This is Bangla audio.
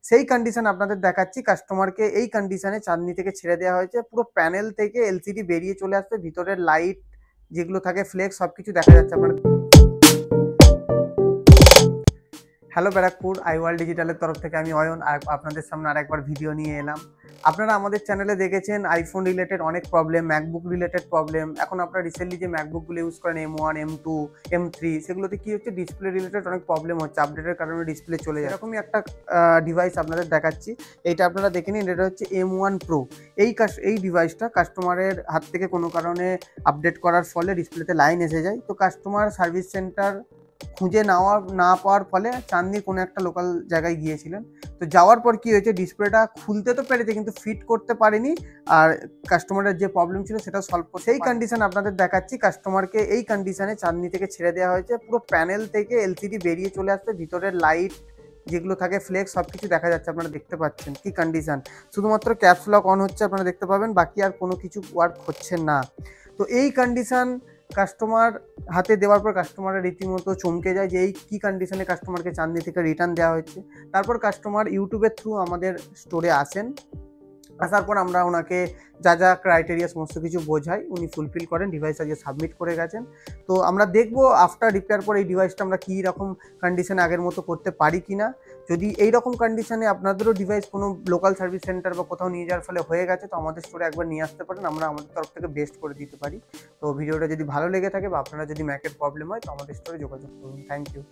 সেই কন্ডিশন আপনাদের দেখাচ্ছি। কাস্টমারকে এই কন্ডিশনে চাঁদনি থেকে ছেড়ে দেওয়া হয়েছে, পুরো প্যানেল থেকে এলসিডি বেরিয়ে চলে আসছে, ভিতরের লাইট যেগুলো থাকে ফ্লেক্স সবকিছু দেখা যাচ্ছে আপনার। হ্যালো ব্যারাকপুর, আই ওয়ার্ল্ড ডিজিটালের তরফ থেকে আমি অয়ন আর আপনাদের সামনে আরেকবার ভিডিও নিয়ে এলাম। আপনারা আমাদের চ্যানেলে দেখেছেন আইফোন রিলেটেড অনেক প্রবলেম, ম্যাকবুক রিলেটেড প্রবলেম। এখন আপনারা রিসেন্টলি যে ম্যাকবুকগুলো ইউজ করেন M1, M2, M3, সেগুলোতে কি হচ্ছে, ডিসপ্লে রিলেটেড অনেক প্রবলেম হচ্ছে, আপডেটের কারণে ডিসপ্লে চলে যায়। এরকমই একটা ডিভাইস আপনাদের দেখাচ্ছি। এইটা আপনারা দেখে নিন, এটা হচ্ছে M1 Pro। এই ডিভাইসটা কাস্টমারের হাত থেকে কোনো কারণে আপডেট করার ফলে ডিসপ্লেতে লাইন এসে যায়। তো কাস্টমার সার্ভিস সেন্টার খুঁজে না পাওয়ার ফলে চাঁদনির কোনো একটা লোকাল জায়গায় গিয়েছিলেন। তো যাওয়ার পর কি হয়েছে, ডিসপ্লেটা খুলতে তো পেরেছে কিন্তু ফিট করতে পারেনি, আর কাস্টমারের যে প্রবলেম ছিল সেটা সলভ করতে সেই কন্ডিশন আপনাদের দেখাচ্ছি। কাস্টমারকে এই কন্ডিশনে চাঁদনি থেকে ছেড়ে দেওয়া হয়েছে, পুরো প্যানেল থেকে এলসিডি বেরিয়ে চলে আসছে, ভিতরের লাইট যেগুলো থাকে ফ্লেক্স সবকিছু দেখা যাচ্ছে, আপনারা দেখতে পাচ্ছেন কি কন্ডিশন। শুধুমাত্র ক্যাপস লক অন হচ্ছে, আপনারা দেখতে পাবেন, বাকি আর কোনো কিছু ওয়ার্ক হচ্ছে না। তো এই কন্ডিশন কাস্টমার হাতে দেওয়ার পর কাস্টমারের রীতিমতো চমকে যায় যে এই কী কন্ডিশনে কাস্টমারকে চাঁদনি থেকে রিটার্ন দেওয়া হচ্ছে। তারপর কাস্টমার ইউটিউবের থ্রু আমাদের স্টোরে আসেন, আসার পর আমরা ওনাকে যা যা ক্রাইটেরিয়া সমস্ত কিছু বোঝাই, উনি ফুলফিল করেন, ডিভাইস আজকে সাবমিট করে গেছেন। তো আমরা দেখবো আফটার রিপেয়ার পর এই ডিভাইসটা আমরা কী রকম কন্ডিশনে আগের মতো করতে পারি কি না। যদি এই রকম কন্ডিশনে আপনাদেরও ডিভাইস কোনো লোকাল সার্ভিস সেন্টার বা কোথাও নিয়ে যাওয়ার ফলে হয়ে গেছে, তো আমাদের স্টোরে একবার নিয়ে আসতে পারেন, আমরা আমাদের তরফ থেকে বেস্ট করে দিতে পারি। তো ভিডিওটা যদি ভালো লেগে থাকে বা আপনারা যদি ম্যাকের প্রবলেম হয়, তো আমাদের স্টোরে যোগাযোগ করুন। Thank you.